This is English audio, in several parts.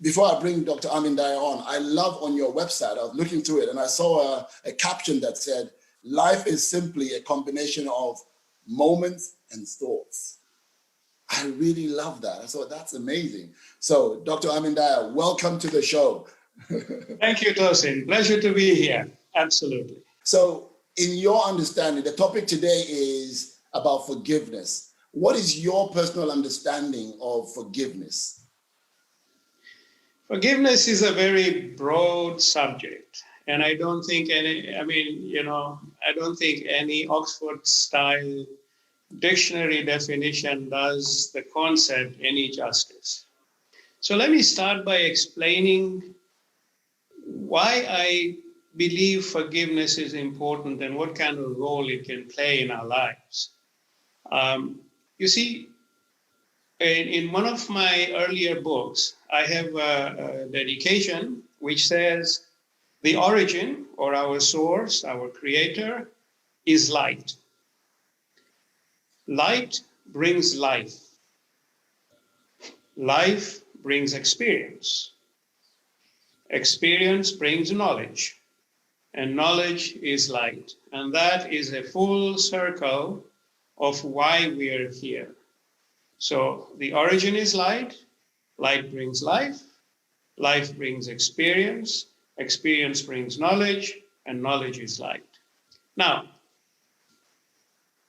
Before I bring Dr. Amyn Dahya on, I love on your website, I was looking through it and I saw a caption that said, life is simply a combination of moments and thoughts. I really love that. I thought that's amazing. So Dr. Amyn Dahya, welcome to the show. Thank you, Tosin. Pleasure to be here. Absolutely. So in your understanding, the topic today is about forgiveness. What is your personal understanding of forgiveness? Forgiveness is a very broad subject, and I don't think any Oxford-style dictionary definition does the concept any justice. So let me start by explaining why I believe forgiveness is important and what kind of role it can play in our lives. You see, in one of my earlier books, I have a dedication which says the origin or our source, our creator, is light. Light brings life. Life brings experience. Experience brings knowledge. And knowledge is light. And that is a full circle of why we are here. So the origin is light. Light brings life. Life brings experience. Experience brings knowledge. And knowledge is light. Now,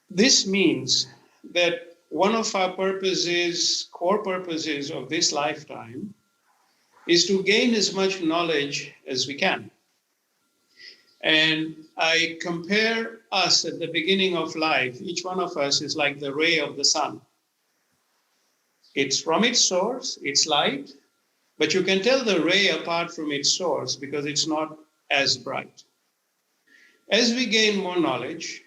this means that one of our purposes, core purposes of this lifetime, is to gain as much knowledge as we can. And I compare us at the beginning of life, each one of us is like the ray of the sun. It's from its source, it's light, but you can tell the ray apart from its source because it's not as bright. As we gain more knowledge,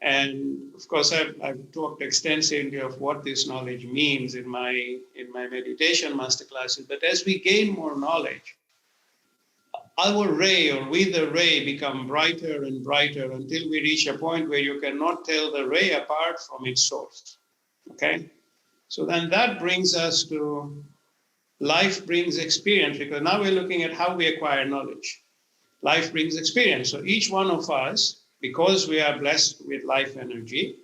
and of course, I've talked extensively of what this knowledge means in my meditation masterclasses. But as we gain more knowledge, our ray, or we the ray, become brighter and brighter until we reach a point where you cannot tell the ray apart from its source. Okay, so then that brings us to life brings experience, because now we're looking at how we acquire knowledge. Life brings experience. So each one of us, because we are blessed with life energy,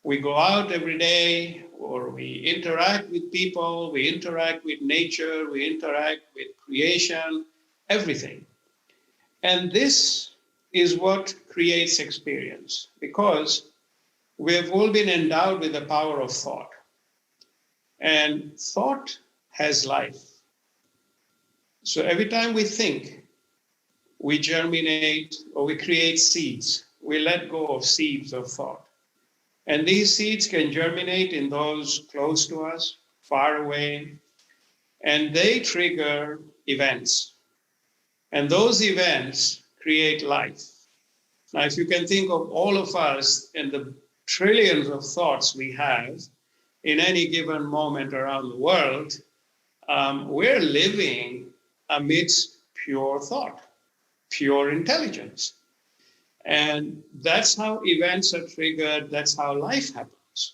we go out every day, or we interact with people, we interact with nature, we interact with creation, everything. And this is what creates experience, because we have all been endowed with the power of thought. And thought has life. So every time we think, we germinate or we create seeds. We let go of seeds of thought. And these seeds can germinate in those close to us, far away, and they trigger events. And those events create life. Now, if you can think of all of us and the trillions of thoughts we have in any given moment around the world, we're living amidst pure thought, pure intelligence. And that's how events are triggered, that's how life happens.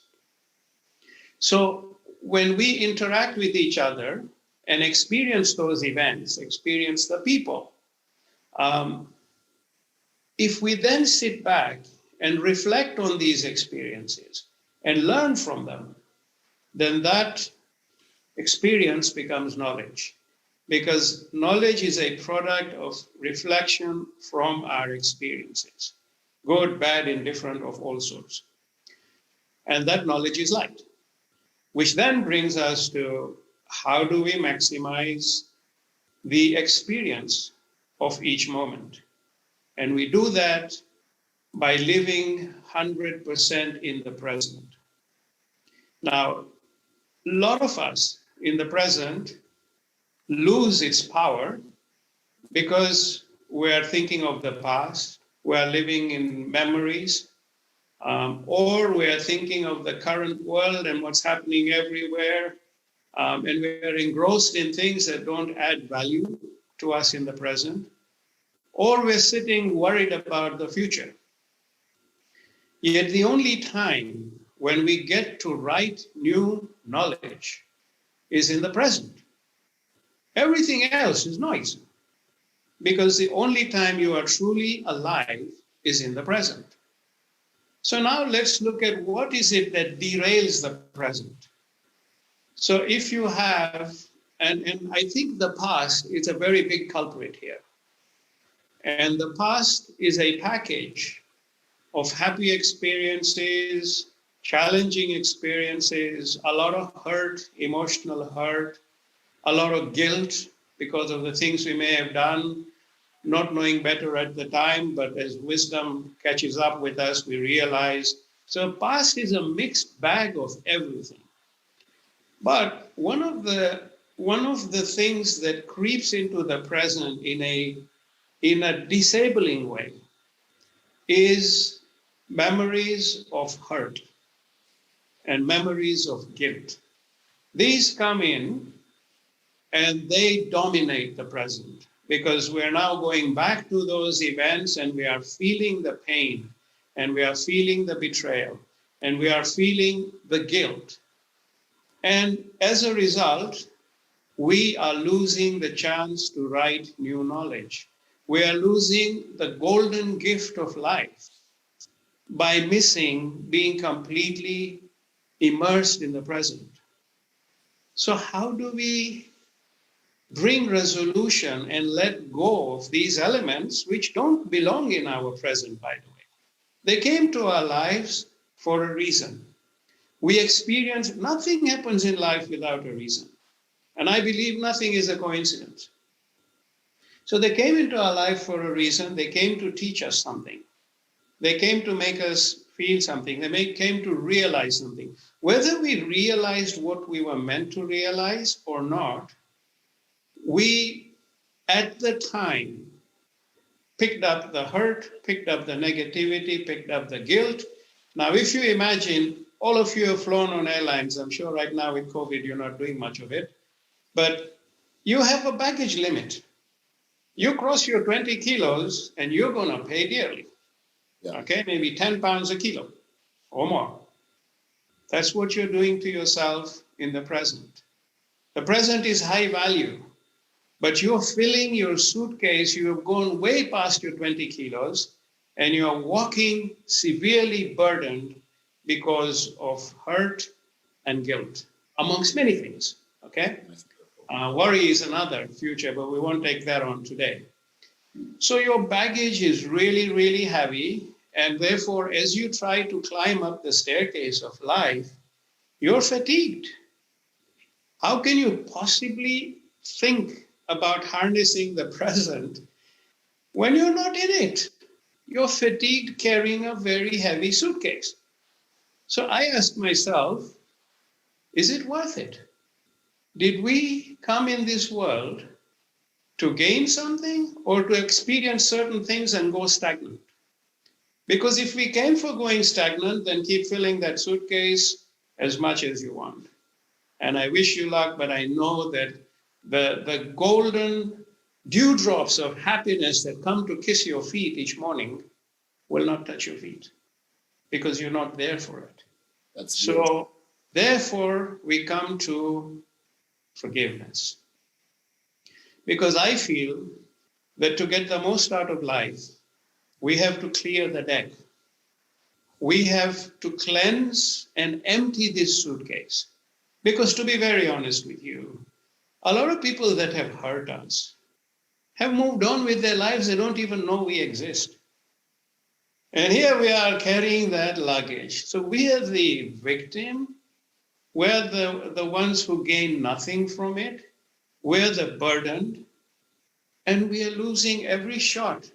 So when we interact with each other and experience those events, experience the people, if we then sit back and reflect on these experiences and learn from them, then that experience becomes knowledge. Because knowledge is a product of reflection from our experiences, good, bad, indifferent, of all sorts. And that knowledge is light, which then brings us to how do we maximize the experience of each moment? And we do that by living 100% in the present. Now, a lot of us in the present lose its power because we're thinking of the past, we're living in memories, or we're thinking of the current world and what's happening everywhere, and we're engrossed in things that don't add value to us in the present, or we're sitting worried about the future. Yet the only time when we get to write new knowledge is in the present. Everything else is noise, because the only time you are truly alive is in the present. So now let's look at what is it that derails the present. So if you have, and I think the past is a very big culprit here. And the past is a package of happy experiences, challenging experiences, a lot of hurt, emotional hurt, a lot of guilt because of the things we may have done, not knowing better at the time, but as wisdom catches up with us, we realize. So past is a mixed bag of everything. But one of the things that creeps into the present in a disabling way is memories of hurt and memories of guilt. These come in and they dominate the present, because we're now going back to those events and we are feeling the pain and we are feeling the betrayal and we are feeling the guilt. And as a result, we are losing the chance to write new knowledge. We are losing the golden gift of life by missing being completely immersed in the present. So how do we bring resolution and let go of these elements which don't belong in our present, by the way? They came to our lives for a reason. We experience, nothing happens in life without a reason. And I believe nothing is a coincidence. So they came into our life for a reason. They came to teach us something. They came to make us feel something. They came to realize something. Whether we realized what we were meant to realize or not, we, at the time, picked up the hurt, picked up the negativity, picked up the guilt. Now, if you imagine, all of you have flown on airlines. I'm sure right now with COVID, you're not doing much of it. But you have a baggage limit. You cross your 20 kilos and you're going to pay dearly. Yeah. Okay, maybe 10 pounds a kilo or more. That's what you're doing to yourself in the present. The present is high value, but you're filling your suitcase. You have gone way past your 20 kilos and you're walking severely burdened because of hurt and guilt, amongst many things. Okay? Worry is another future, but we won't take that on today. So your baggage is really, really heavy. And therefore, as you try to climb up the staircase of life, you're fatigued. How can you possibly think about harnessing the present when you're not in it? You're fatigued carrying a very heavy suitcase. So I ask myself, is it worth it? Did we come in this world to gain something or to experience certain things and go stagnant? Because if we came for going stagnant, then keep filling that suitcase as much as you want. And I wish you luck, but I know that the golden dewdrops of happiness that come to kiss your feet each morning will not touch your feet because you're not there for it. That's so therefore, we come to forgiveness. Because I feel that to get the most out of life, we have to clear the deck. We have to cleanse and empty this suitcase. Because to be very honest with you, a lot of people that have hurt us have moved on with their lives. They don't even know we exist. And here we are carrying that luggage. So we are the victim. We're the ones who gain nothing from it. We're the burdened. And we are losing every shot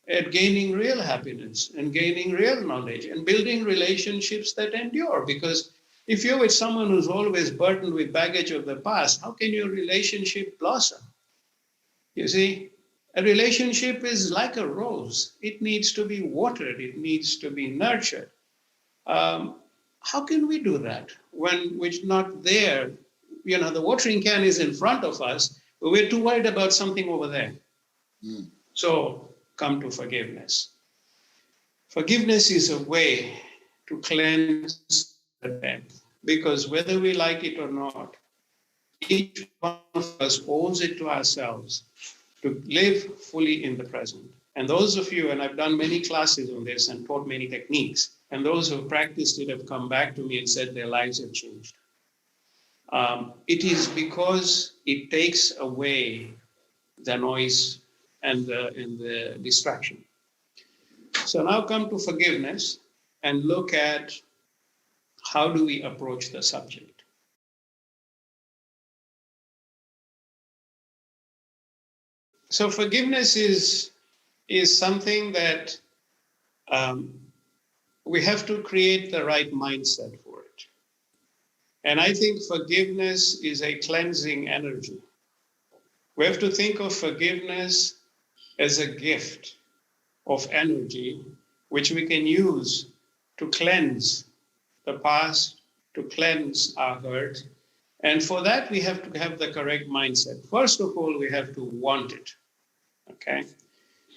at gaining real happiness and gaining real knowledge and building relationships that endure. Because if you're with someone who's always burdened with baggage of the past, how can your relationship blossom? You see, a relationship is like a rose. It needs to be watered. It needs to be nurtured. How can we do that when we're not there? You know, the watering can is in front of us, but we're too worried about something over there. So come to forgiveness. Forgiveness is a way to cleanse the deck, because whether we like it or not, each one of us owes it to ourselves to live fully in the present. And those of you, and I've done many classes on this and taught many techniques, and those who have practiced it have come back to me and said their lives have changed. It is because it takes away the noise and the distraction. So now come to forgiveness and look at how do we approach the subject. So forgiveness is something that we have to create the right mindset for it. And I think forgiveness is a cleansing energy. We have to think of forgiveness as a gift of energy which we can use to cleanse the past, to cleanse our hurt. And for that, we have to have the correct mindset. First of all, we have to want it. Okay?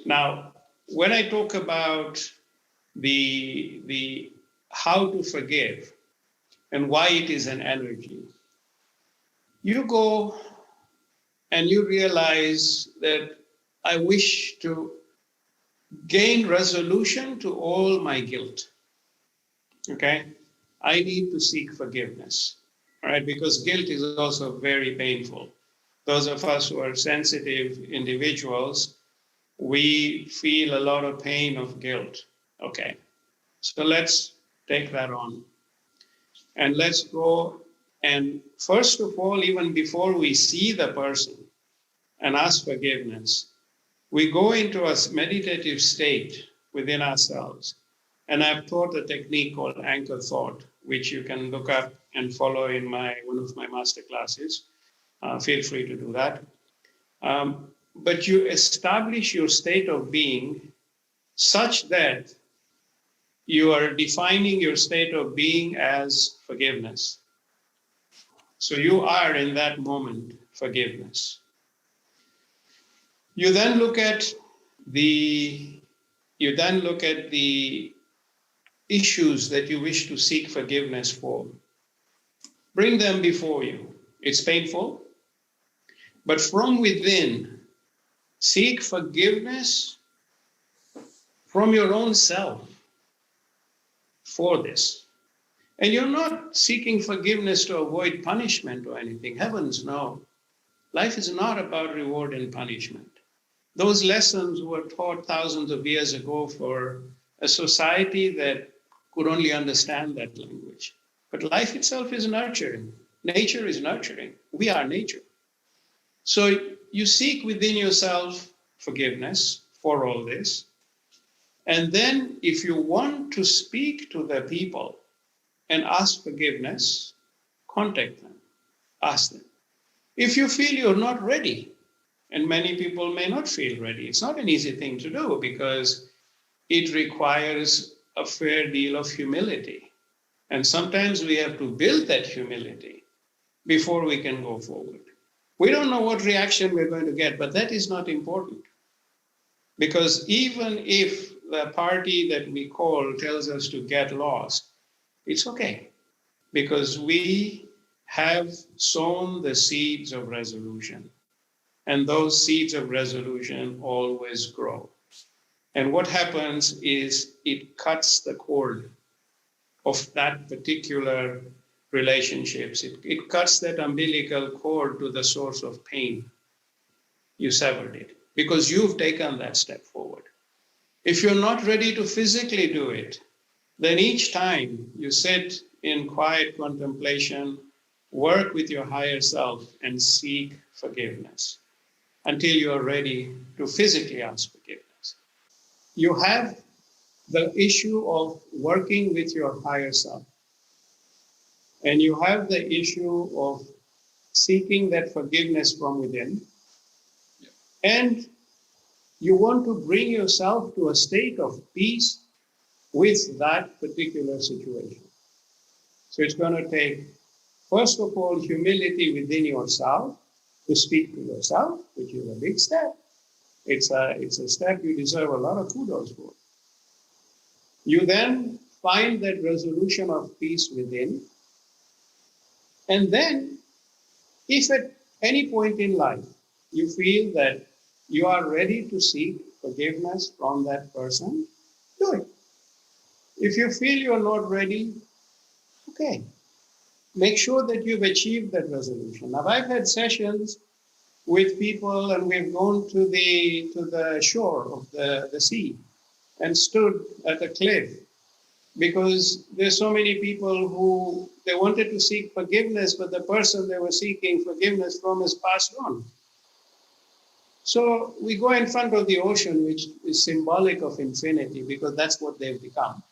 Now, when I talk about the how to forgive and why it is an energy, you go and you realize that I wish to gain resolution to all my guilt. Okay? I need to seek forgiveness, right? Because guilt is also very painful. Those of us who are sensitive individuals, we feel a lot of pain of guilt. Okay, so let's take that on. And let's go and first of all, even before we see the person and ask forgiveness, we go into a meditative state within ourselves. And I've taught a technique called anchor thought, which you can look up and follow in one of my masterclasses. Feel free to do that. But you establish your state of being such that you are defining your state of being as forgiveness. So you are in that moment forgiveness. You then look at the issues that you wish to seek forgiveness for. Bring them before you. It's painful, but from within, seek forgiveness from your own self for this. And you're not seeking forgiveness to avoid punishment or anything. Heavens, no. Life is not about reward and punishment. Those lessons were taught thousands of years ago for a society that could only understand that language. But life itself is nurturing. Nature is nurturing. We are nature. So you seek within yourself forgiveness for all this. And then if you want to speak to the people and ask forgiveness, contact them, ask them. If you feel you're not ready, and many people may not feel ready, it's not an easy thing to do because it requires a fair deal of humility. And sometimes we have to build that humility before we can go forward. We don't know what reaction we're going to get, but that is not important. Because even if the party that we call tells us to get lost, it's okay. Because we have sown the seeds of resolution. And those seeds of resolution always grow. And what happens is it cuts the cord of that particular relationships. It cuts that umbilical cord to the source of pain. You severed it because you've taken that step forward. If you're not ready to physically do it, then each time you sit in quiet contemplation, work with your higher self and seek forgiveness until you are ready to physically ask forgiveness. You have the issue of working with your higher self. And you have the issue of seeking that forgiveness from within. And you want to bring yourself to a state of peace with that particular situation. So it's going to take, first of all, humility within yourself to speak to yourself, which is a big step. It's a step you deserve a lot of kudos for. You then find that resolution of peace within. And then, If at any point in life you feel that you are ready to seek forgiveness from that person, do it. If you feel you're not ready, okay, make sure that you've achieved that resolution. Now, I've had sessions with people, and we've gone to the shore of the sea and stood at a cliff, because there's so many people who they wanted to seek forgiveness, but the person they were seeking forgiveness from has passed on. So we go in front of the ocean, which is symbolic of infinity, because that's what they've become.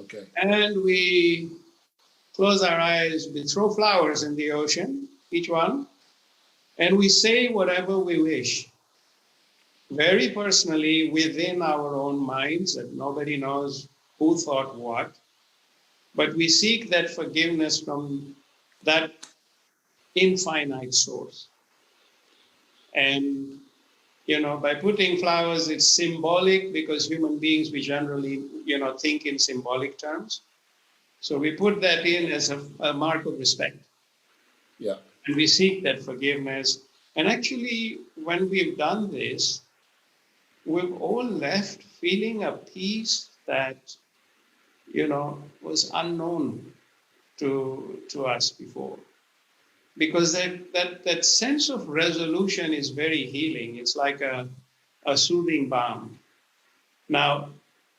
Okay. And we close our eyes, we throw flowers in the ocean, each one, and we say whatever we wish, very personally within our own minds, that nobody knows who thought what, but we seek that forgiveness from that infinite source. And by putting flowers, it's symbolic, because human beings, we generally think in symbolic terms. So we put that in as a mark of respect. Yeah. And we seek that forgiveness. And actually, when we've done this, we've all left feeling a peace that, was unknown to us before. Because that sense of resolution is very healing. It's like a soothing balm. Now,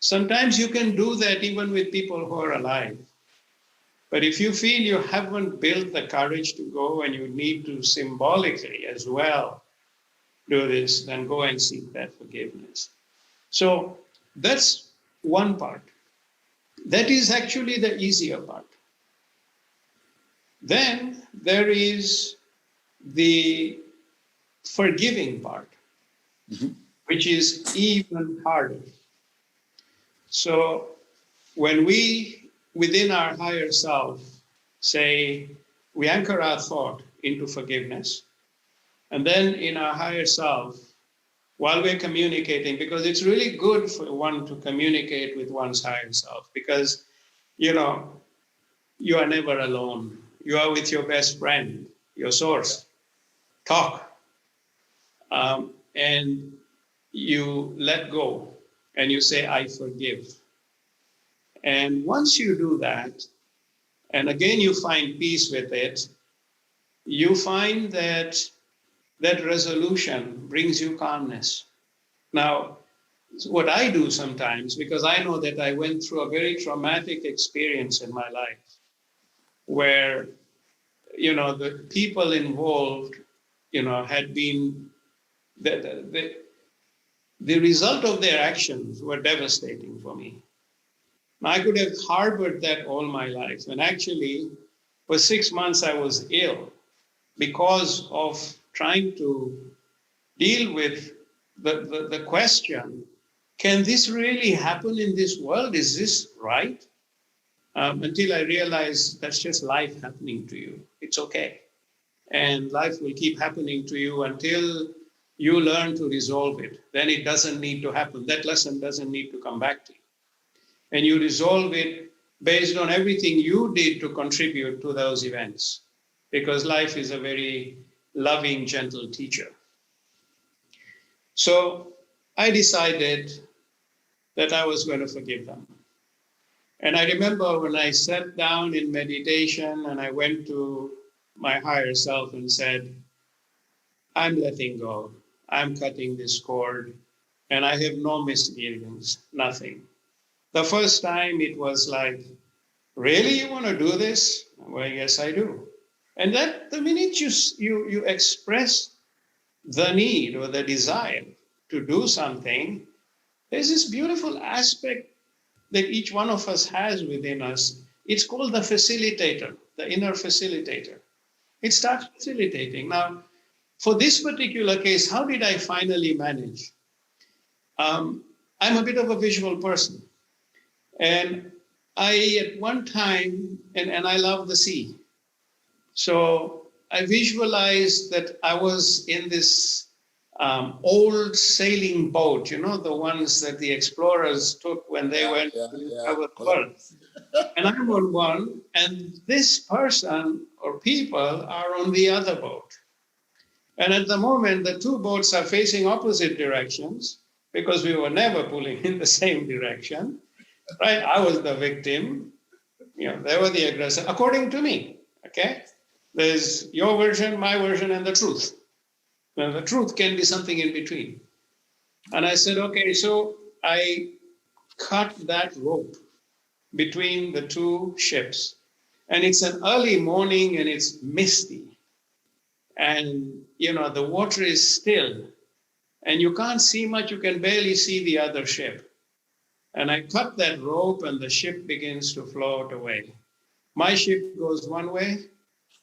sometimes you can do that even with people who are alive. But if you feel you haven't built the courage to go, and you need to symbolically as well do this, then go and seek that forgiveness. So that's one part. That is actually the easier part. Then there is the forgiving part, which is even harder. So when we, within our higher self, say, we anchor our thought into forgiveness, and then in our higher self, while we're communicating, because it's really good for one to communicate with one's higher self, because, you are never alone. You are with your best friend, your source. Talk. And you let go, and you say, I forgive. And once you do that, and again you find peace with it, you find that that resolution brings you calmness. Now, what I do sometimes, because I know that I went through a very traumatic experience in my life, where, the people involved, had been, the result of their actions were devastating for me. I could have harbored that all my life. And actually, for 6 months, I was ill because of trying to deal with the question, can this really happen in this world? Is this right? Until I realized that's just life happening to you. It's okay. And life will keep happening to you until you learn to resolve it. Then it doesn't need to happen. That lesson doesn't need to come back to you. And you resolve it based on everything you did to contribute to those events. Because life is a very loving, gentle teacher. So I decided that I was going to forgive them. And I remember when I sat down in meditation and I went to my higher self and said, I'm letting go. I'm cutting this cord, and I have no misgivings, nothing. The first time it was like, really, you want to do this? Well, yes, I do. And that the minute you express the need or the desire to do something, there's this beautiful aspect that each one of us has within us. It's called the facilitator, the inner facilitator. It starts facilitating. Now, for this particular case, how did I finally manage? I'm a bit of a visual person. And I, at one time, and I love the sea. So I visualized that I was in this old sailing boat, the ones that the explorers took when they went to discover the world. And I'm on one, and this person or people are on the other boat. And at the moment, the two boats are facing opposite directions because we were never pulling in the same direction, right? I was the victim, they were the aggressor, according to me, okay? There's your version, my version, and the truth. Well, the truth can be something in between. And I said, okay, so I cut that rope between the two ships. And it's an early morning and it's misty. And, the water is still. And you can't see much, you can barely see the other ship. And I cut that rope and the ship begins to float away. My ship goes one way,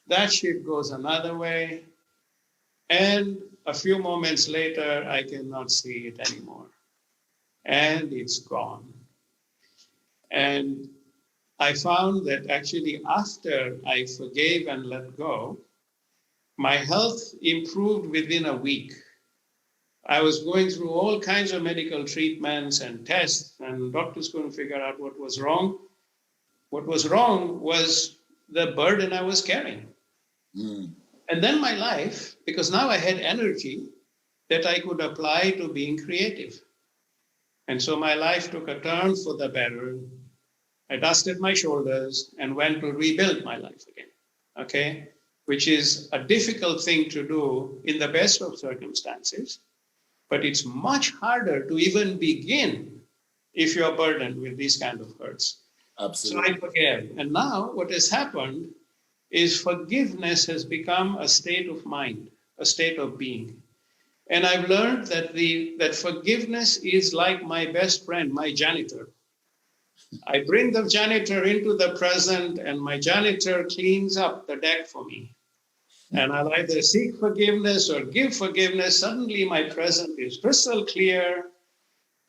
that ship goes another way. And a few moments later, I cannot see it anymore. And it's gone. And I found that actually after I forgave and let go, my health improved within a week. I was going through all kinds of medical treatments and tests, and doctors couldn't figure out what was wrong. What was wrong was the burden I was carrying. Mm. And then my life, because now I had energy that I could apply to being creative. And so my life took a turn for the better. I dusted my shoulders and went to rebuild my life again, okay? Which is a difficult thing to do in the best of circumstances, but it's much harder to even begin if you're burdened with these kind of hurts. Absolutely. So I forgave. And now what has happened is forgiveness has become a state of mind, a state of being. And I've learned that forgiveness is like my best friend, my janitor. I bring the janitor into the present and my janitor cleans up the deck for me. And I'll either seek forgiveness or give forgiveness. Suddenly my present is crystal clear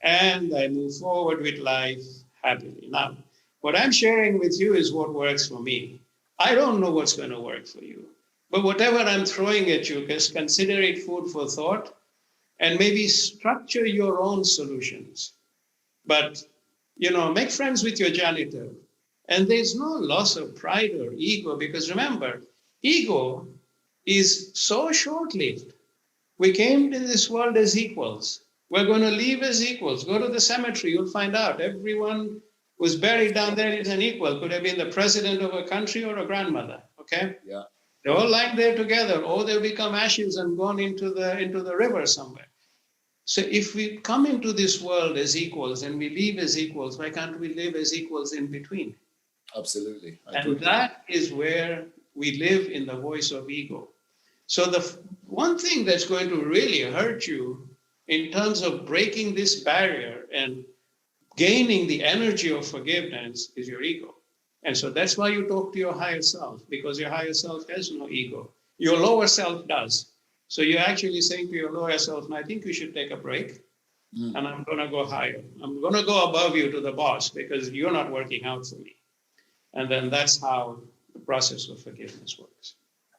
and I move forward with life happily. Now, what I'm sharing with you is what works for me. I don't know what's going to work for you. But whatever I'm throwing at you, just consider it food for thought and maybe structure your own solutions. But, make friends with your janitor. And there's no loss of pride or ego because remember, ego is so short-lived. We came to this world as equals. We're going to leave as equals. Go to the cemetery, you'll find out everyone who's buried down there is an equal. Could have been the president of a country or a grandmother, okay? Yeah. They're all lying there together, or they'll become ashes and gone into the river somewhere. So if we come into this world as equals and we live as equals, why can't we live as equals in between? Absolutely. And that is where we live in the voice of ego. So the one thing that's going to really hurt you in terms of breaking this barrier and gaining the energy of forgiveness is your ego. And so that's why you talk to your higher self, because your higher self has no ego. Your lower self does. So you're actually saying to your lower self, I think you should take a break and I'm going to go higher. I'm going to go above you to the boss because you're not working out for me. And then that's how the process of forgiveness works.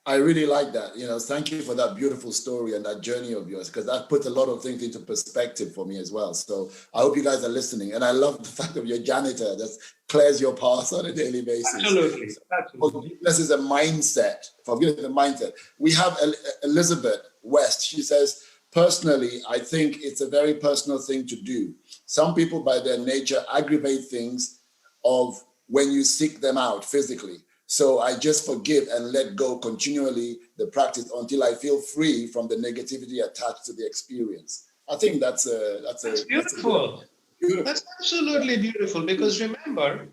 I really like that. Thank you for that beautiful story and that journey of yours, because that puts a lot of things into perspective for me as well. So I hope you guys are listening. And I love the fact of your janitor that clears your path on a daily basis. Absolutely. Forgiveness is a mindset. Forgiveness is a mindset. We have Elizabeth West. She says, personally, I think it's a very personal thing to do. Some people by their nature aggravate things of when you seek them out physically. So I just forgive and let go continually the practice until I feel free from the negativity attached to the experience. I think that's beautiful. That's absolutely beautiful, because remember,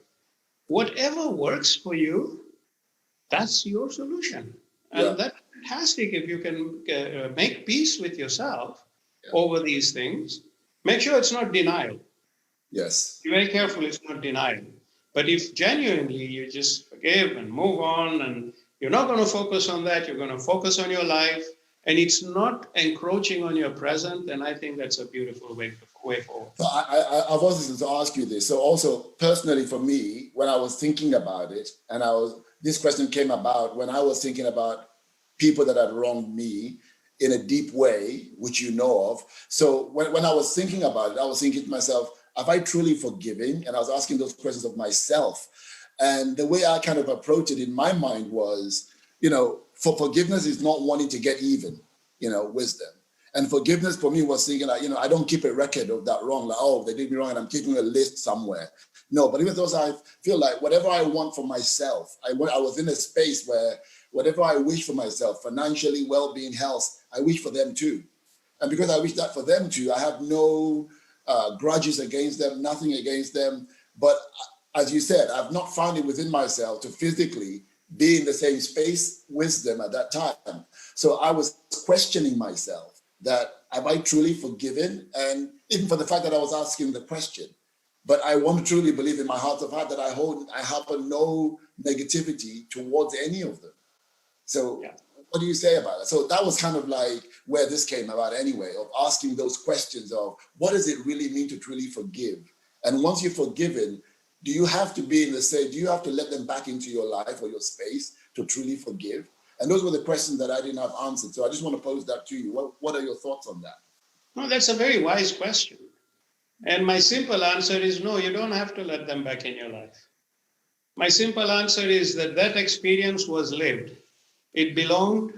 whatever works for you, that's your solution. And that's fantastic if you can make peace with yourself over these things. Make sure it's not denial. Yes. Be very careful it's not denial. But if genuinely you just forgive and move on, and you're not going to focus on that, you're going to focus on your life, and it's not encroaching on your present, then I think that's a beautiful way forward. So I've also to ask you this. So also personally for me, when I was thinking about it, and this question came about when I was thinking about people that had wronged me in a deep way, which you know of. So when I was thinking about it, I was thinking to myself, have I truly forgiven? And I was asking those questions of myself. And the way I kind of approached it in my mind was, for forgiveness is not wanting to get even, wisdom. And forgiveness for me was thinking like, I don't keep a record of that wrong. Like, oh, they did me wrong and I'm keeping a list somewhere. No, but even though I feel like whatever I want for myself, I was in a space where whatever I wish for myself, financially, well-being, health, I wish for them too. And because I wish that for them too, I have no grudges against them, nothing against them. But as you said, I've not found it within myself to physically be in the same space with them at that time. So I was questioning myself that, am I truly forgiven? And even for the fact that I was asking the question, but I want to truly believe in my heart of heart that I harbor no negativity towards any of them. So yeah. What do you say about it? So that was kind of like where this came about anyway, of asking those questions of what does it really mean to truly forgive? And once you're forgiven, do you have to be do you have to let them back into your life or your space to truly forgive? And those were the questions that I didn't have answered. So I just want to pose that to you. What are your thoughts on that? No, that's a very wise question. And my simple answer is no, you don't have to let them back in your life. My simple answer is that experience was lived. It belonged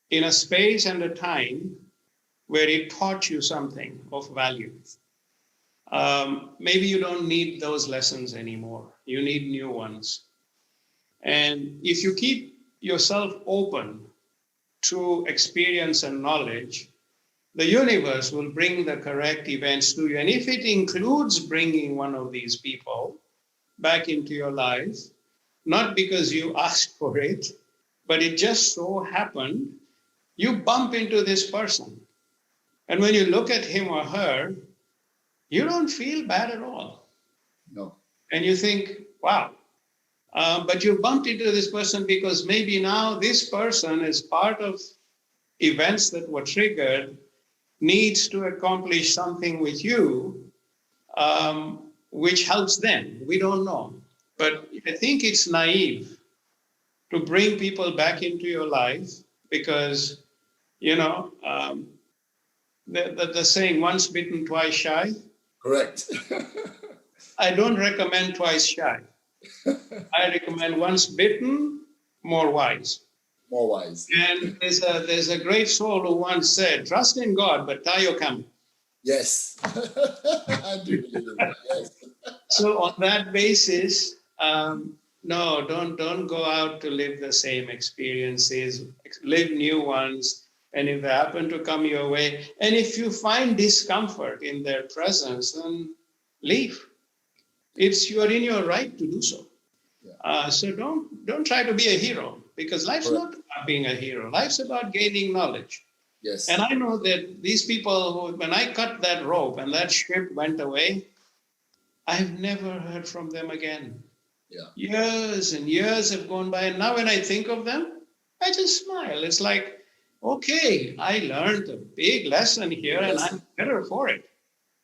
in a space and a time where it taught you something of value. Maybe you don't need those lessons anymore. You need new ones. And if you keep yourself open to experience and knowledge, the universe will bring the correct events to you. And if it includes bringing one of these people back into your life, not because you asked for it, but it just so happened, you bump into this person. And when you look at him or her, you don't feel bad at all. No. And you think, wow. But you bumped into this person because maybe now this person is part of events that were triggered, needs to accomplish something with you, which helps them. We don't know. But I think it's naive to bring people back into your life because, the saying, once bitten, twice shy. Correct. I don't recommend twice shy. I recommend once bitten, more wise. More wise. And there's a great soul who once said, trust in God, but tie your camel. Yes. I do believe in that, yes. So on that basis, no, don't go out to live the same experiences, live new ones. And if they happen to come your way, and if you find discomfort in their presence, then leave. You're in your right to do so. Yeah. So don't try to be a hero, because life's not about being a hero. Life's about gaining knowledge. Yes. And I know that these people who, when I cut that rope and that ship went away, I've never heard from them again. Yeah. Years and years have gone by, and now when I think of them, I just smile. It's like, okay, I learned a big lesson here, and I'm better for it.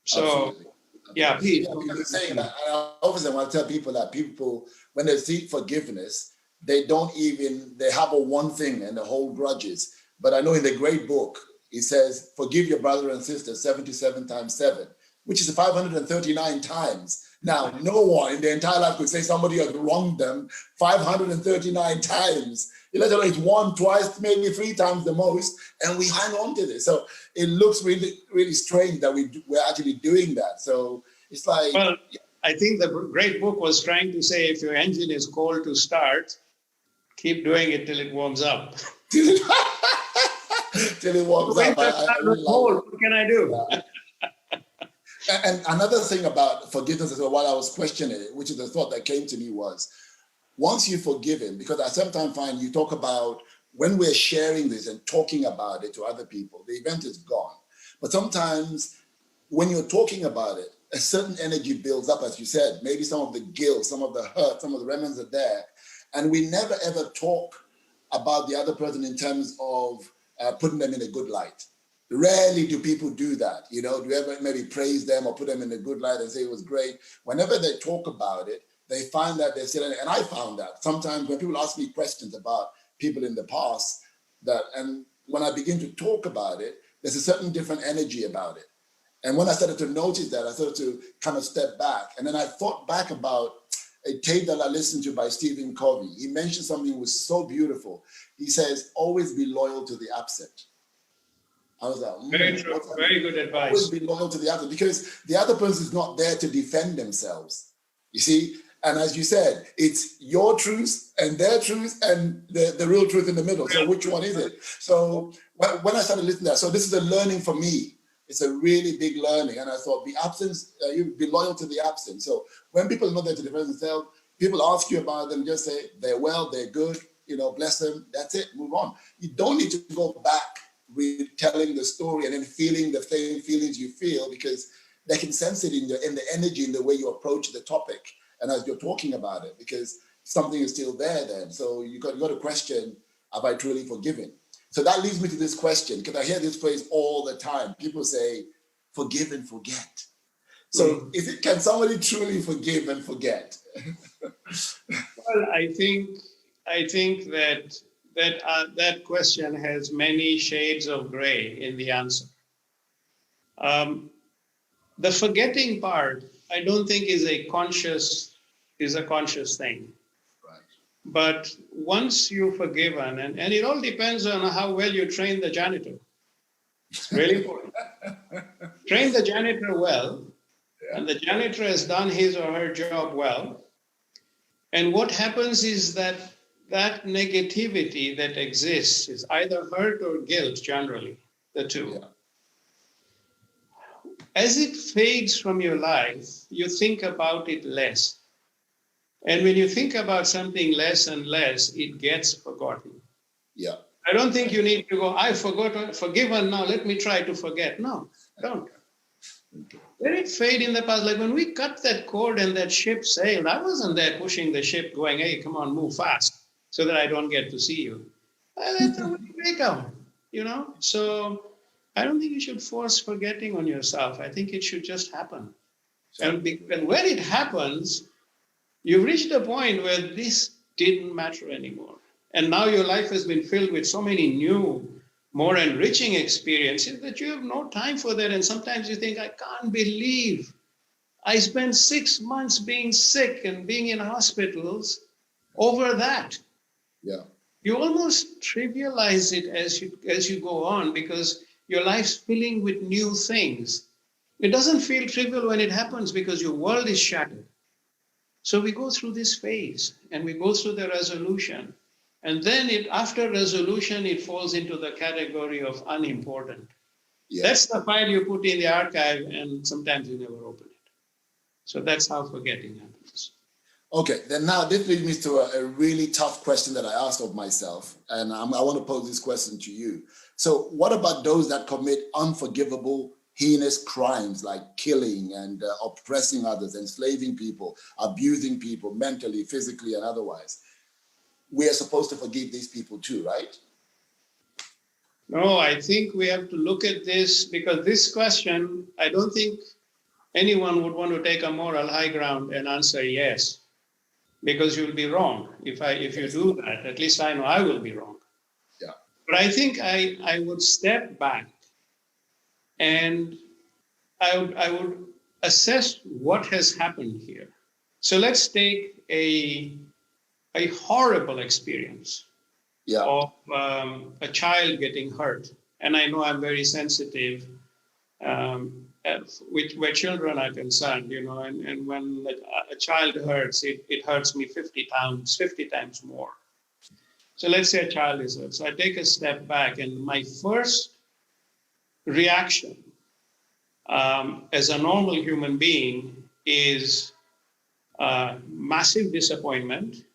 So, absolutely. Yeah, please. Yeah, because it's saying that, I always want to tell people that people, when they seek forgiveness, they have a one thing and they hold grudges. But I know in the great book, it says, forgive your brother and sister 77 times 7, which is 539 times. Now, no one in their entire life could say somebody has wronged them 539 times. Let alone it's one, twice, maybe 3 times the most, and we hang on to this. So it looks really, really strange that we're actually doing that. So it's like... Well, I think the great book was trying to say, if your engine is cold to start, keep doing it till it warms up. Till it warms up. What can I do? Yeah. And another thing about forgiveness as well, while I was questioning it, which is the thought that came to me was, once you've forgiven, because I sometimes find you talk about when we're sharing this and talking about it to other people, the event is gone. But sometimes when you're talking about it, a certain energy builds up, as you said, maybe some of the guilt, some of the hurt, some of the remnants are there. And we never ever talk about the other person in terms of putting them in a good light. Rarely do people do that. Do you ever maybe praise them or put them in a good light and say it was great? Whenever they talk about it, they find that they're still, and I found that sometimes when people ask me questions about people in the past, and when I begin to talk about it, there's a certain different energy about it. And when I started to notice that, I started to kind of step back. And then I thought back about a tape that I listened to by Stephen Covey. He mentioned something that was so beautiful. He says, always be loyal to the absent. I was like, Very true. Very good advice. Always be loyal to the other, because the other person is not there to defend themselves. You see? And as you said, it's your truth and their truth and the real truth in the middle. So which one is it? So when I started listening to that, so this is a learning for me. It's a really big learning. And I thought, be absent, you be loyal to the absent. So when people are not there to defend themselves, people ask you about them, just say, they're well, they're good, bless them. That's it, move on. You don't need to go back retelling the story and then feeling the same feelings you feel, because they can sense it in the energy, in the way you approach the topic and as you're talking about it, because something is still there then. So you got to question, have I truly forgiven? So that leads me to this question, because I hear this phrase all the time. People say, forgive and forget. So can somebody truly forgive and forget? Well, I think that question has many shades of gray in the answer. The forgetting part, I don't think is a conscious thing. Right. But once you've forgiven, and it all depends on how well you train the janitor. It's really important. Train the janitor well, and the janitor has done his or her job well. And what happens is that negativity that exists is either hurt or guilt, generally, the two. Yeah. As it fades from your life, you think about it less. And when you think about something less and less, it gets forgotten. Yeah. I don't think you need to go, I forgot, forgiven now, let me try to forget. No, don't. Let it fade in the past. Like when we cut that cord and that ship sailed, I wasn't there pushing the ship going, hey, come on, move fast so that I don't get to see you. I let the wind take out, So I don't think you should force forgetting on yourself. I think it should just happen. And when it happens, you've reached a point where this didn't matter anymore. And now your life has been filled with so many new, more enriching experiences that you have no time for that. And sometimes you think, I can't believe I spent 6 months being sick and being in hospitals over that. Yeah. You almost trivialize it as you go on, because your life's filling with new things. It doesn't feel trivial when it happens because your world is shattered. So we go through this phase and we go through the resolution. And then after resolution, it falls into the category of unimportant. Yeah. That's the file you put in the archive and sometimes you never open it. So that's how forgetting happens. Okay, then now this leads me to a really tough question that I asked of myself. And I want to pose this question to you. So what about those that commit unforgivable, heinous crimes like killing and oppressing others, enslaving people, abusing people mentally, physically, and otherwise? We are supposed to forgive these people too, right? No, I think we have to look at this, because this question, I don't think anyone would want to take a moral high ground and answer yes, because you'll be wrong. If you do that, at least I know I will be wrong. Yeah. But I think I would step back and I would assess what has happened here. So let's take a horrible experience of a child getting hurt. And I know I'm very sensitive where children are concerned, and when a child hurts, it hurts me 50 times more. So let's say a child is hurt. So I take a step back, and my first reaction as a normal human being is massive disappointment.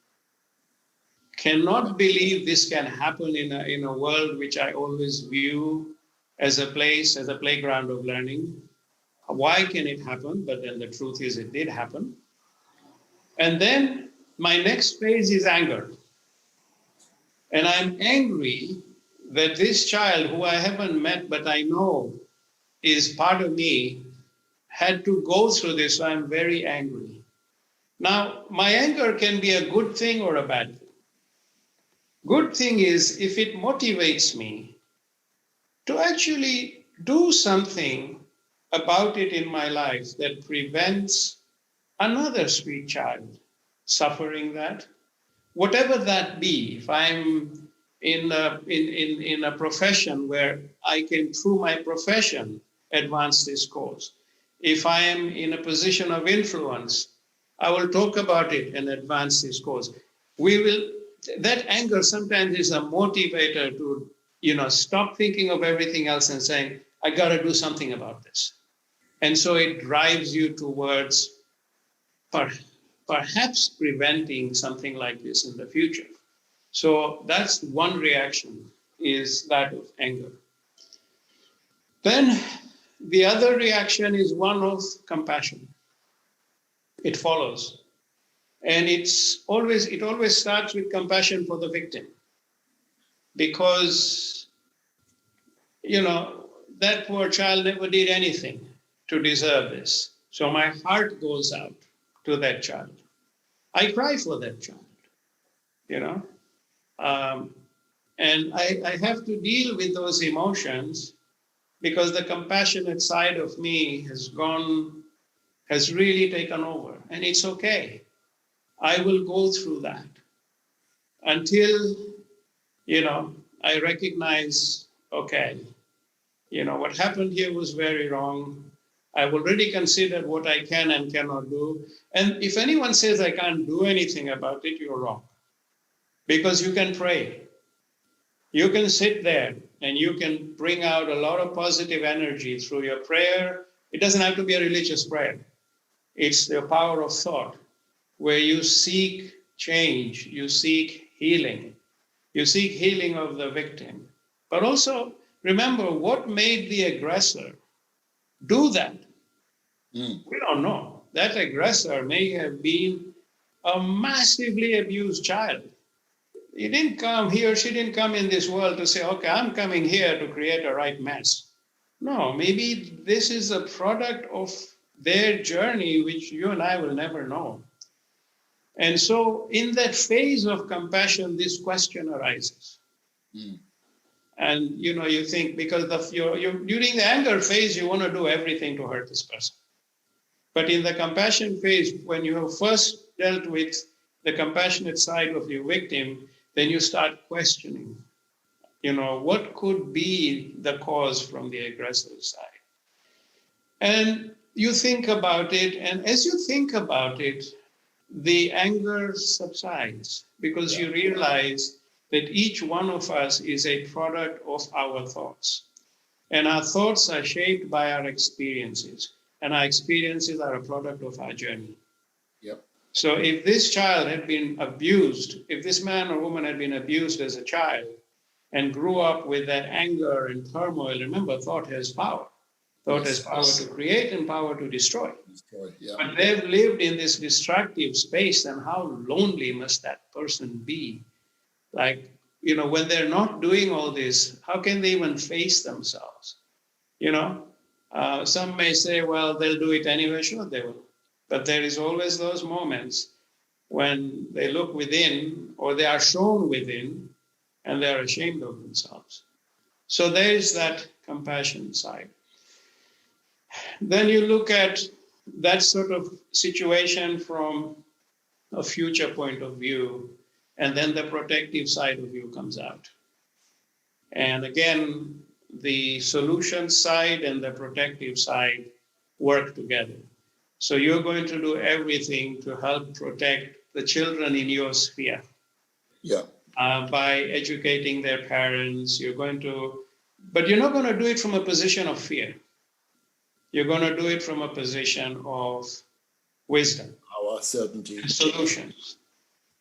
Cannot believe this can happen in a world which I always view as a playground of learning. Why can it happen? But then the truth is it did happen. And then my next phase is anger. And I'm angry that this child, who I haven't met, but I know is part of me, had to go through this. So I'm very angry. Now, my anger can be a good thing or a bad thing. Good thing is if it motivates me to actually do something about it in my life that prevents another sweet child, suffering that, whatever that be. If I'm in a profession where I can, through my profession, advance this cause. If I am in a position of influence, I will talk about it and advance this cause. That anger sometimes is a motivator to, stop thinking of everything else and saying, I got to do something about this. And so it drives you towards perhaps preventing something like this in the future. So that's one reaction, is that of anger. Then the other reaction is one of compassion. It follows. And it always starts with compassion for the victim. Because, that poor child never did anything to deserve this. So my heart goes out to that child. I cry for that child, and I have to deal with those emotions because the compassionate side of me has really taken over. And it's okay. I will go through that until, I recognize, okay, what happened here was very wrong. I've already considered what I can and cannot do. And if anyone says I can't do anything about it, you're wrong. Because you can pray. You can sit there and you can bring out a lot of positive energy through your prayer. It doesn't have to be a religious prayer. It's the power of thought, where you seek change, you seek healing. You seek healing of the victim. But also, remember, what made the aggressor do that? We don't know. That aggressor may have been a massively abused child. He or she didn't come in this world to say, okay, I'm coming here to create a right mess. No, maybe this is a product of their journey, which you and I will never know. And so in that phase of compassion, this question arises. And you think, because during the anger phase, you want to do everything to hurt this person. But in the compassion phase, when you have first dealt with the compassionate side of your victim, then you start questioning, what could be the cause from the aggressive side? And you think about it, and as you think about it, the anger subsides because you realize that each one of us is a product of our thoughts. And our thoughts are shaped by our experiences. And our experiences are a product of our journey. Yep. So if this child had been abused, if this man or woman had been abused as a child and grew up with that anger and turmoil, remember, thought has power. Thought has power to create and power to destroy. Yeah. But they've lived in this destructive space, and how lonely must that person be? Like, when they're not doing all this, how can they even face themselves? Some may say, well, they'll do it anyway. Sure, they will. But there is always those moments when they look within, or they are shown within, and they're ashamed of themselves. So there is that compassion side. Then you look at that sort of situation from a future point of view, and then the protective side of you comes out. And again, the solution side and the protective side work together. So you're going to do everything to help protect the children in your sphere. Yeah. By educating their parents, but you're not going to do it from a position of fear. You're going to do it from a position of wisdom. Our certainty. Solutions.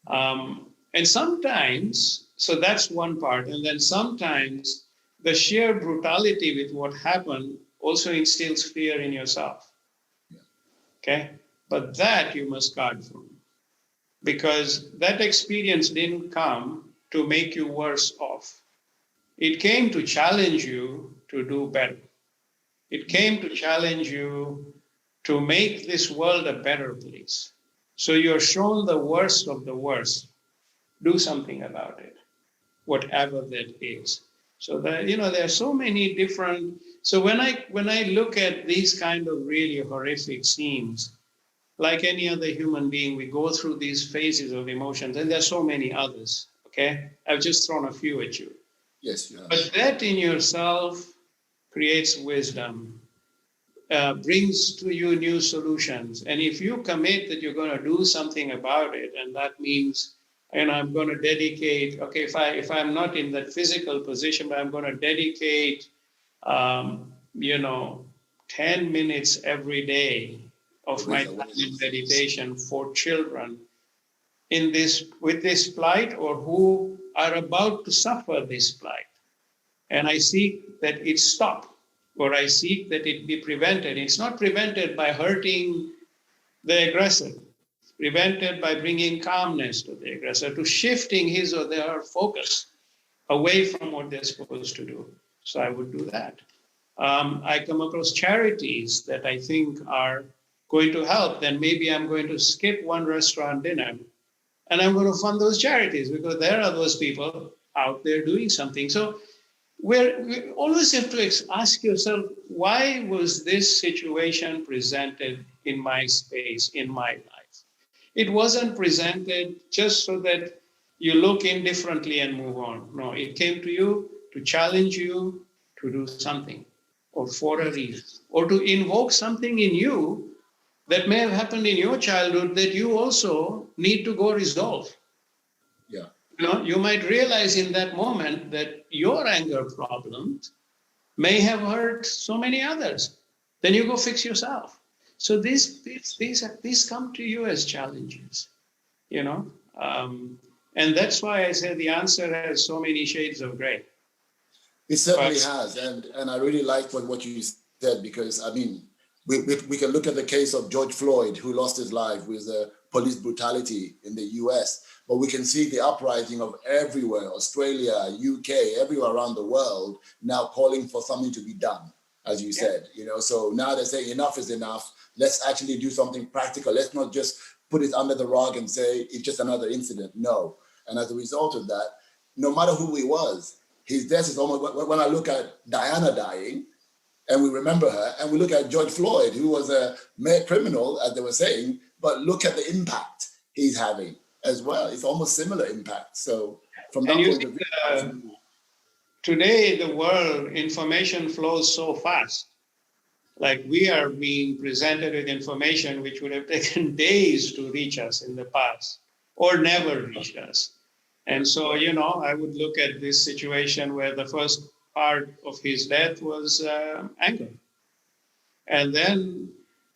And sometimes, so that's one part. And then sometimes the sheer brutality with what happened also instills fear in yourself. Yeah. Okay? But that you must guard from. Because that experience didn't come to make you worse off. It came to challenge you to do better. It came to challenge you to make this world a better place. So you're shown the worst of the worst. Do something about it, whatever that is. So that, there are so many different. So when I look at these kind of really horrific scenes, like any other human being, we go through these phases of emotions, and there's so many others. Okay, I've just thrown a few at you. Yes, you have. But that in yourself creates wisdom, brings to you new solutions. And if you commit that you're going to do something about it, and that means, and I'm going to dedicate, okay, if I'm not in that physical position, but I'm going to dedicate, 10 minutes every day of my time in meditation for children in this with this plight, or who are about to suffer this plight. And I seek that it stop, or I seek that it be prevented. It's not prevented by hurting the aggressor. It's prevented by bringing calmness to the aggressor, to shifting his or their focus away from what they're supposed to do. So I would do that. I come across charities that I think are going to help. Then maybe I'm going to skip one restaurant dinner, and I'm going to fund those charities, because there are those people out there doing something. So we always have to ask yourself, why was this situation presented in my space, in my life? It wasn't presented just so that you look indifferently and move on. No, it came to you to challenge you to do something, or for a reason, or to invoke something in you that may have happened in your childhood that you also need to go resolve. Yeah. You might realize in that moment that your anger problems may have hurt so many others. Then you go fix yourself. So these come to you as challenges, and that's why I say the answer has so many shades of gray. It certainly has, and I really like what you said, because I mean, we can look at the case of George Floyd, who lost his life with police brutality in the US, but we can see the uprising of everywhere, Australia, UK, everywhere around the world, now calling for something to be done, as you said. So now they're saying enough is enough. Let's actually do something practical. Let's not just put it under the rug and say it's just another incident. No. And as a result of that, no matter who he was, his death is almost, when I look at Diana dying, and we remember her, and we look at George Floyd, who was a mere criminal, as they were saying, but look at the impact he's having as well. It's almost similar impact. So from that point of view, today, the world, information flows so fast. Like, we are being presented with information which would have taken days to reach us in the past, or never reach us. And so, I would look at this situation where the first part of his death was anger. And then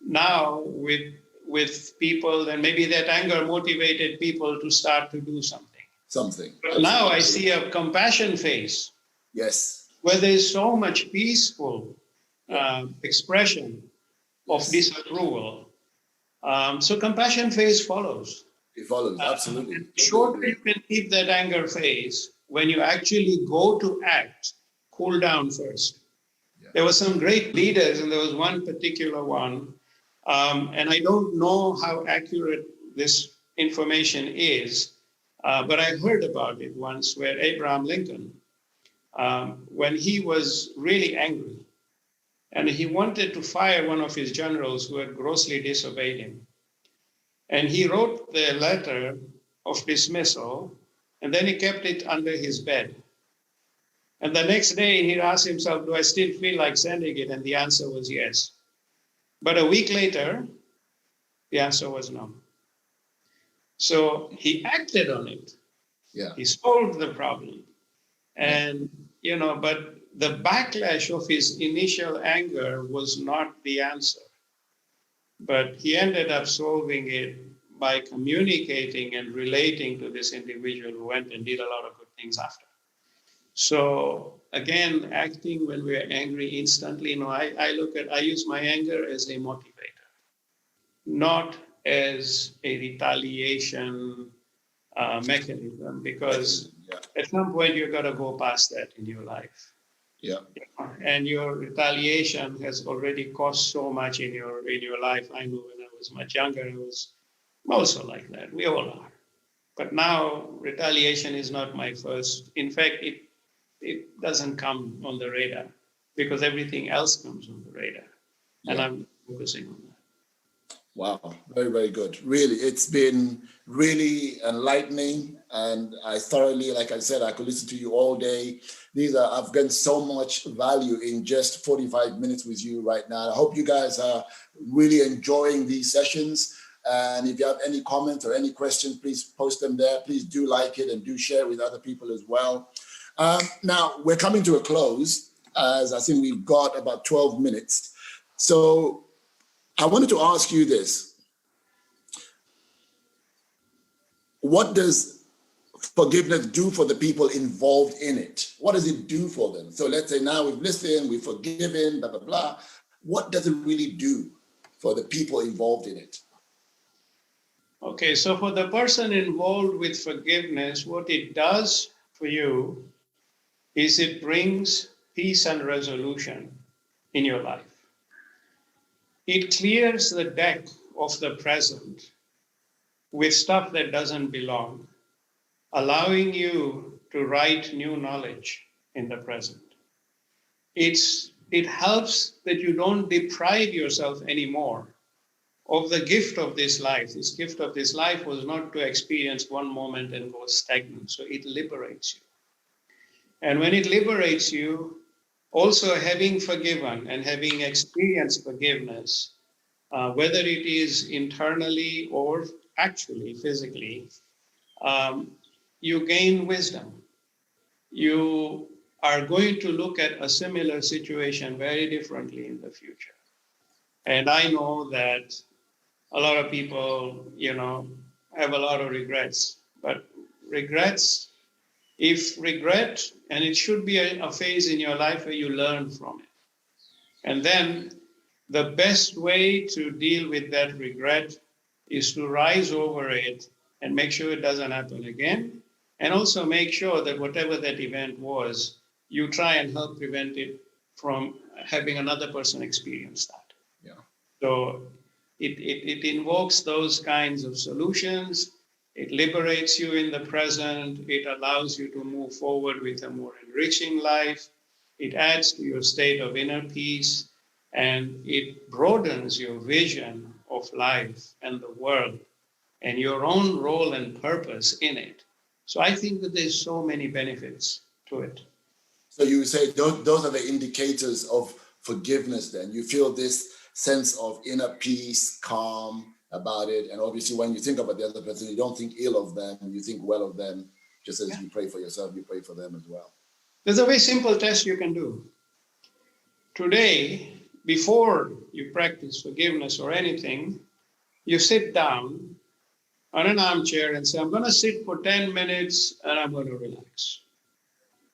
now with people, then maybe that anger motivated people to start to do something. But now I see a compassion phase. Yes. Where there's so much peaceful expression of disapproval. So compassion phase follows. It follows, absolutely. The shorter you can keep that anger phase, when you actually go to act, cool down first. Yeah. There were some great leaders, and there was one particular one, and I don't know how accurate this information is, but I heard about it once, where Abraham Lincoln, when he was really angry, and he wanted to fire one of his generals who had grossly disobeyed him. And he wrote the letter of dismissal, and then he kept it under his bed. And the next day he asked himself, do I still feel like sending it? And the answer was yes. But a week later, the answer was no. So he acted on it. Yeah. He solved the problem. And, but the backlash of his initial anger was not the answer. But he ended up solving it by communicating and relating to this individual who went and did a lot of good things after. So again, acting when we're angry instantly, I use my anger as a motivator, not as a retaliation mechanism, because at some point you've got to go past that in your life. Yeah. And your retaliation has already cost so much in your life. I know when I was much younger, I was also like that. We all are. But now retaliation is not my first. In fact, it doesn't come on the radar, because everything else comes on the radar. And I'm focusing on that. Wow, very, very good. Really, it's been really enlightening. And I thoroughly, like I said, I could listen to you all day. I've gotten so much value in just 45 minutes with you right now. I hope you guys are really enjoying these sessions. And if you have any comments or any questions, please post them there. Please do like it and do share with other people as well. Now, we're coming to a close, as I think we've got about 12 minutes. So I wanted to ask you this. What does forgiveness do for the people involved in it? What does it do for them? So let's say now we've listened, we've forgiven, blah, blah, blah. What does it really do for the people involved in it? Okay, so for the person involved with forgiveness, what it does for you is it brings peace and resolution in your life. It clears the deck of the present with stuff that doesn't belong, allowing you to write new knowledge in the present. It helps that you don't deprive yourself anymore of the gift of this life. This gift of this life was not to experience one moment and go stagnant. So it liberates you. And when it liberates you, also having forgiven and having experienced forgiveness, whether it is internally or actually physically, you gain wisdom. You are going to look at a similar situation very differently in the future. And I know that a lot of people, have a lot of regrets, but regrets, if regret, and it should be a phase in your life where you learn from it. And then the best way to deal with that regret is to rise over it and make sure it doesn't happen again. And also make sure that whatever that event was, you try and help prevent it from having another person experience that. Yeah. So it invokes those kinds of solutions. It liberates you in the present. It allows you to move forward with a more enriching life. It adds to your state of inner peace, and it broadens your vision of life and the world and your own role and purpose in it. So I think that there's so many benefits to it. So you say those are the indicators of forgiveness then. You feel this sense of inner peace, calm about it. And obviously when you think about the other person, you don't think ill of them, you think well of them. Just as you pray for yourself, you pray for them as well. There's a very simple test you can do. Today, before you practice forgiveness or anything, you sit down on an armchair and say, I'm going to sit for 10 minutes and I'm going to relax.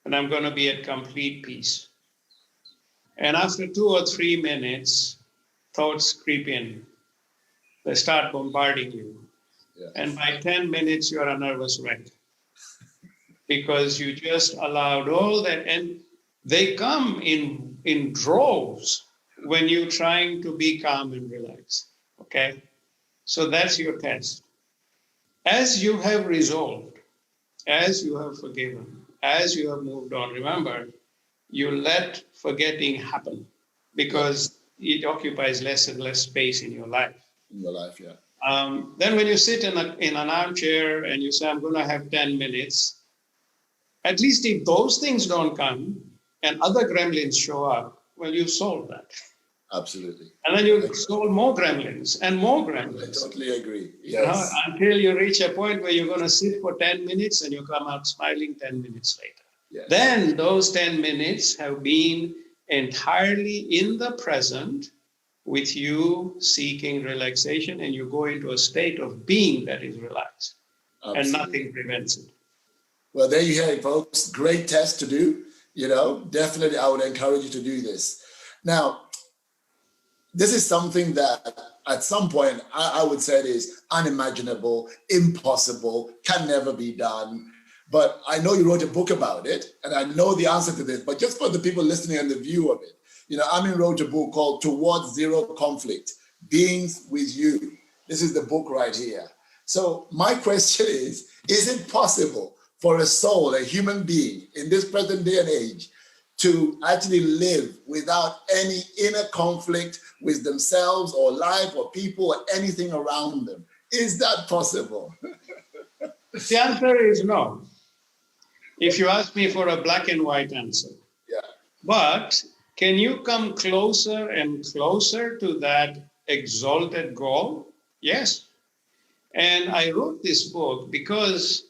And I'm going to be at complete peace. And after 2 or 3 minutes, thoughts creep in. They start bombarding you. Yes. And by 10 minutes, you're a nervous wreck. Because you just allowed all that. And they come in droves when you're trying to be calm and relaxed. Okay? So that's your test. As you have resolved, as you have forgiven, as you have moved on, remember, you let forgetting happen because it occupies less and less space in your life. In your life, yeah. Then when you sit in an armchair and you say, I'm going to have 10 minutes, at least if those things don't come and other gremlins show up, well, you've solved that. Absolutely. And then you solve more gremlins and more gremlins. I totally agree. Yes. Until you reach a point where you're going to sit for 10 minutes and you come out smiling 10 minutes later. Yes. Then those 10 minutes have been entirely in the present with you seeking relaxation, and you go into a state of being that is relaxed. Absolutely. And nothing prevents it. Well, there you hear it, folks. Great test to do. Definitely I would encourage you to do this. Now, this is something that at some point I would say is unimaginable, impossible, can never be done. But I know you wrote a book about it, and I know the answer to this. But just for the people listening and the view of it, Amyn wrote a book called Towards Zero Conflict, Beings with You. This is the book right here. So my question is it possible for a soul, a human being in this present day and age, to actually live without any inner conflict with themselves or life or people or anything around them. Is that possible? The answer is no. If you ask me for a black and white answer. Yeah. But can you come closer and closer to that exalted goal? Yes. And I wrote this book because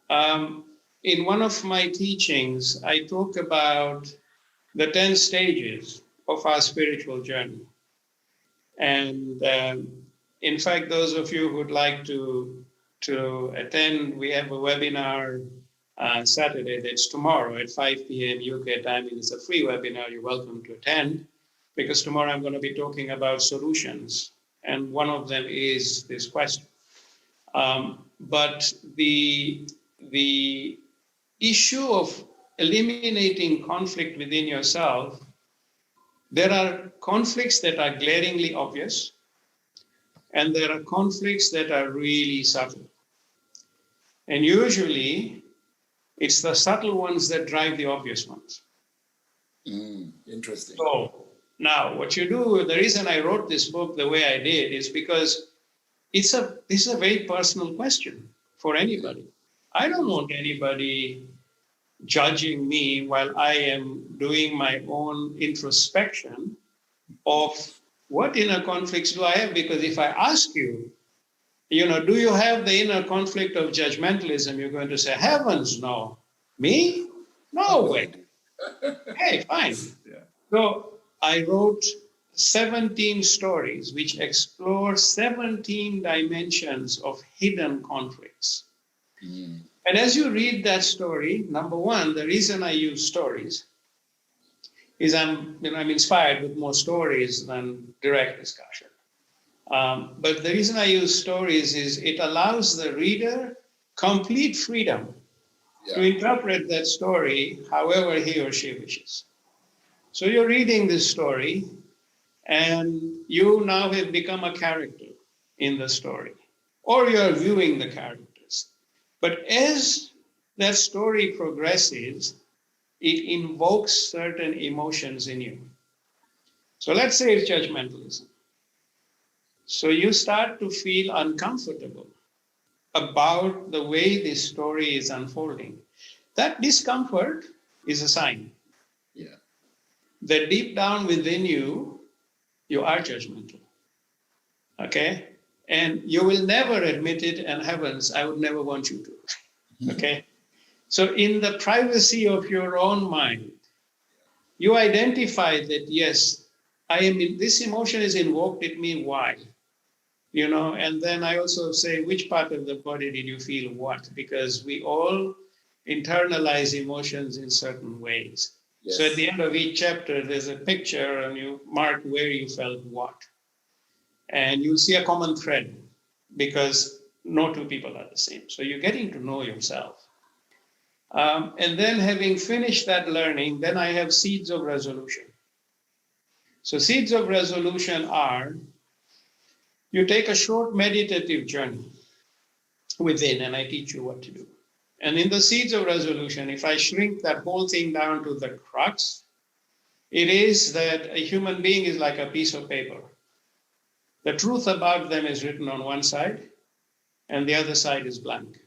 in one of my teachings, I talk about the 10 stages of our spiritual journey. And in fact, those of you who'd like to attend, we have a webinar Saturday, that's tomorrow at 5 p.m. UK time. It's a free webinar. You're welcome to attend, because tomorrow I'm going to be talking about solutions. And one of them is this question. But the issue of eliminating conflict within yourself, there are conflicts that are glaringly obvious, and there are conflicts that are really subtle. And usually, it's the subtle ones that drive the obvious ones. Interesting. So now what you do, the reason I wrote this book the way I did is because this is a very personal question for anybody. I don't want anybody judging me while I am doing my own introspection of what inner conflicts do I have? Because if I ask you, do you have the inner conflict of judgmentalism? You're going to say, heavens, no. Me? No way. Hey, fine. Yeah. So I wrote 17 stories which explore 17 dimensions of hidden conflicts. And as you read that story, number one, the reason I use stories is I'm inspired with more stories than direct discussion. But the reason I use stories is it allows the reader complete freedom to interpret that story however he or she wishes. So you're reading this story, and you now have become a character in the story, or you're viewing the characters. But as that story progresses, it invokes certain emotions in you. So let's say it's judgmentalism. So you start to feel uncomfortable about the way this story is unfolding. That discomfort is a sign that deep down within you, you are judgmental. Okay? And you will never admit it, and heavens, I would never want you to. Okay? So in the privacy of your own mind, you identify that, yes, this emotion is invoked in me, why? And then I also say, which part of the body did you feel what? Because we all internalize emotions in certain ways. Yes. So at the end of each chapter, there's a picture and you mark where you felt what. And you'll see a common thread, because no two people are the same. So you're getting to know yourself. And then having finished that learning, then I have seeds of resolution. So seeds of resolution are, you take a short meditative journey within, and I teach you what to do. And in the seeds of resolution, if I shrink that whole thing down to the crux, it is that a human being is like a piece of paper. The truth about them is written on one side, and the other side is blank.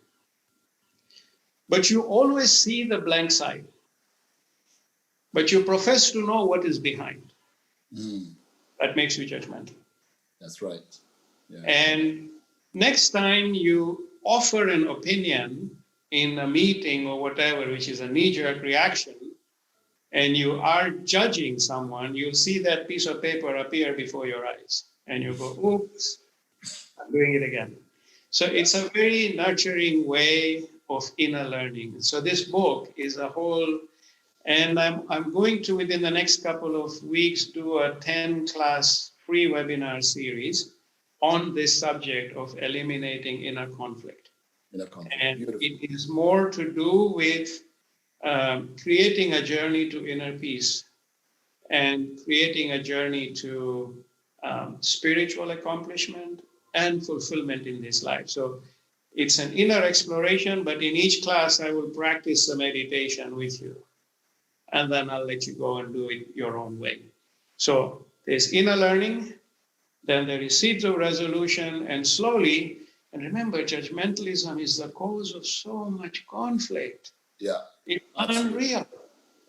But you always see the blank side. But you profess to know what is behind. That makes you judgmental. That's right. Yeah. And next time you offer an opinion in a meeting or whatever, which is a knee-jerk reaction, and you are judging someone, you'll see that piece of paper appear before your eyes. And you go, oops, I'm doing it again. So it's a very nurturing way of inner learning. So this book is a whole, and I'm going to, within the next couple of weeks, do a 10-class free webinar series on this subject of eliminating inner conflict. And beautiful. It is more to do with creating a journey to inner peace and creating a journey to spiritual accomplishment and fulfillment in this life. So it's an inner exploration, but in each class I will practice a meditation with you. and then I'll let you go and do it your own way. So there's inner learning, then there is seeds of resolution, and slowly, and remember, judgmentalism is the cause of so much conflict. Yeah. It's Absolutely. unreal.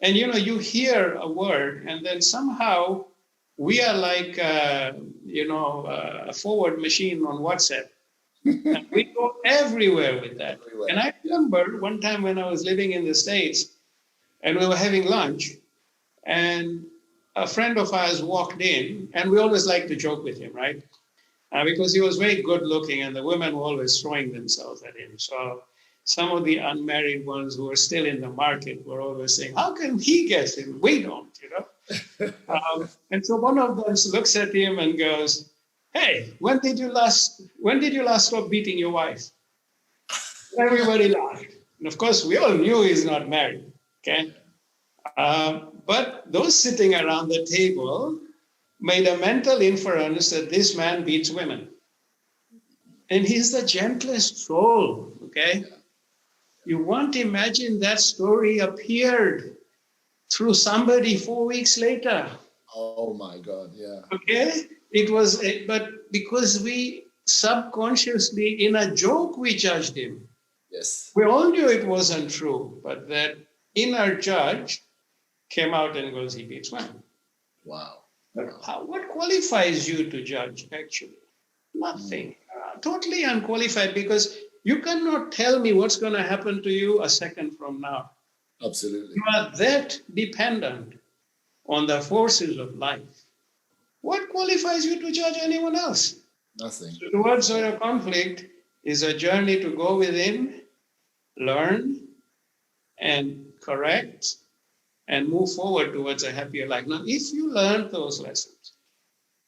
And you hear a word, and then somehow we are like, a forward machine on WhatsApp. And we go everywhere with that. Everywhere. And I remember one time when I was living in the States, and we were having lunch, and a friend of ours walked in, and we always like to joke with him, right? Because he was very good looking, and the women were always throwing themselves at him. So some of the unmarried ones who were still in the market were always saying, "How can he get him? We don't, And so one of them looks at him and goes, "Hey, when did you last stop beating your wife?" Everybody laughed, and of course we all knew he's not married. Okay, but those sitting around the table made a mental inference that this man beats women. And he's the gentlest soul, okay? You won't imagine that story appeared through somebody 4 weeks later. Oh my God, yeah. Okay? But because we subconsciously, in a joke, we judged him. Yes. We all knew it wasn't true, but that inner judge came out and goes, he beats women. Wow. What qualifies you to judge, actually? Nothing. Totally unqualified, because you cannot tell me what's going to happen to you a second from now. Absolutely. You are that dependent on the forces of life. What qualifies you to judge anyone else? Nothing. So towards our conflict is a journey to go within, learn, and correct, and move forward towards a happier life. Now, if you learn those lessons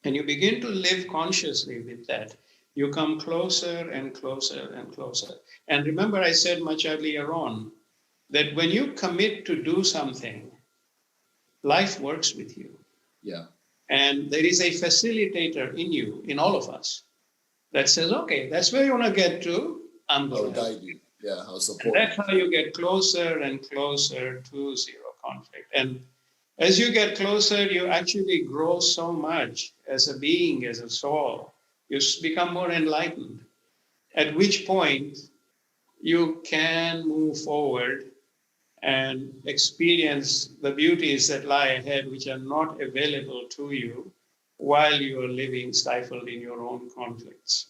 and you begin to live consciously with that, you come closer and closer and closer. And remember, I said much earlier on that when you commit to do something, life works with you. Yeah. And there is a facilitator in you, in all of us, that says, okay, that's where you want to get to. I'll guide you. Yeah, I'll support you. And that's how you get closer and closer to zero conflict. And as you get closer, you actually grow so much as a being, as a soul. You become more enlightened, at which point you can move forward and experience the beauties that lie ahead, which are not available to you while you are living stifled in your own conflicts.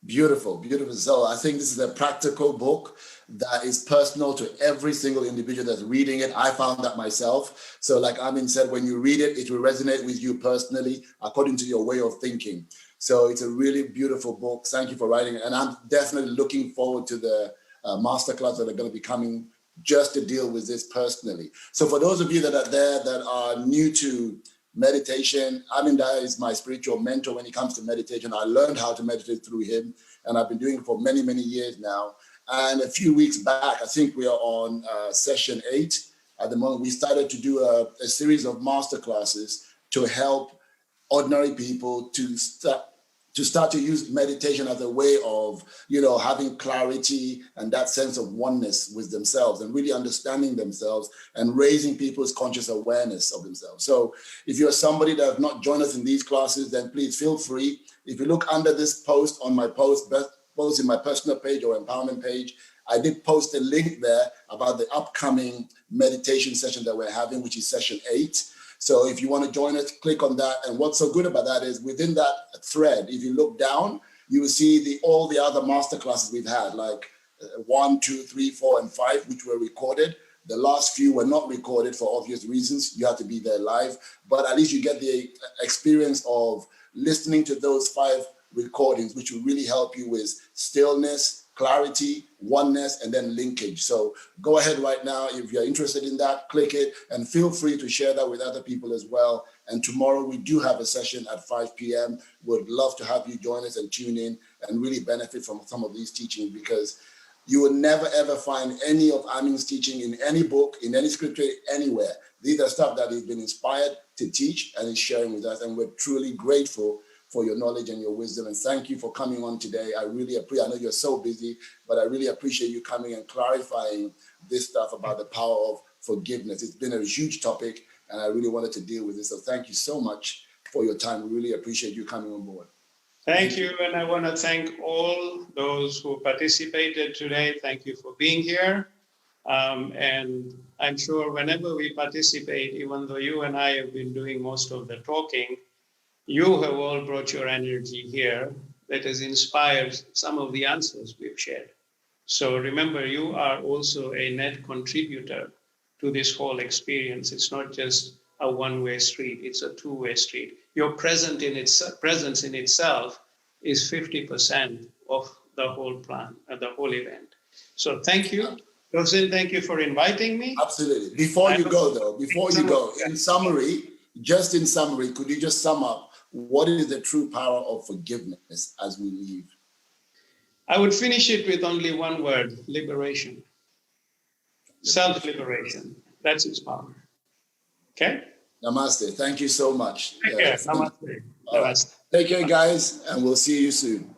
Beautiful, beautiful. So I think this is a practical book that is personal to every single individual that's reading it. I found that myself. So like Amyn said, when you read it, it will resonate with you personally according to your way of thinking. So it's a really beautiful book. Thank you for writing it. And I'm definitely looking forward to the masterclass that are going to be coming just to deal with this personally. So for those of you that are there that are new to meditation, Amyn Dahya is my spiritual mentor when it comes to meditation. I learned how to meditate through him, and I've been doing it for many, many years now. And a few weeks back, I think we are on session 8. At the moment, we started to do a series of masterclasses to help ordinary people to start to use meditation as a way of, having clarity and that sense of oneness with themselves and really understanding themselves and raising people's conscious awareness of themselves. So if you're somebody that have not joined us in these classes, then please feel free. If you look under this post on my post in my personal page or empowerment page, I did post a link there about the upcoming meditation session that we're having, which is session 8. So if you want to join us, click on that. And what's so good about that is within that thread, if you look down, you will see all the other masterclasses we've had, like 1, 2, 3, 4, and 5, which were recorded. The last few were not recorded for obvious reasons. You have to be there live, but at least you get the experience of listening to those 5 recordings, which will really help you with stillness, clarity, oneness, and then linkage. So go ahead right now. If you're interested in that, click it and feel free to share that with other people as well. And tomorrow we do have a session at 5 p.m. Would love to have you join us and tune in and really benefit from some of these teachings, because you will never ever find any of Amyn's teaching in any book, in any scripture, anywhere. These are stuff that he's been inspired to teach and is sharing with us. And we're truly grateful for your knowledge and your wisdom. And thank you for coming on today. I really appreciate, I know you're so busy, but I really appreciate you coming and clarifying this stuff about the power of forgiveness. It's been a huge topic, and I really wanted to deal with it. So thank you so much for your time. We really appreciate you coming on board. Thank you, and I want to thank all those who participated today. Thank you for being here. And I'm sure whenever we participate, even though you and I have been doing most of the talking, you have all brought your energy here that has inspired some of the answers we've shared. So remember, you are also a net contributor to this whole experience. It's not just a one-way street, it's a two-way street. Your presence in itself is 50% of the whole plan, the whole event. So thank you. Rosin, thank you for inviting me. Absolutely. Before you go, in summary, could you just sum up what is the true power of forgiveness as we leave? I would finish it with only one word: liberation. Self-liberation. That's its power. Okay? Namaste. Thank you so much. Take care. Namaste. All right. Take care, guys, and we'll see you soon.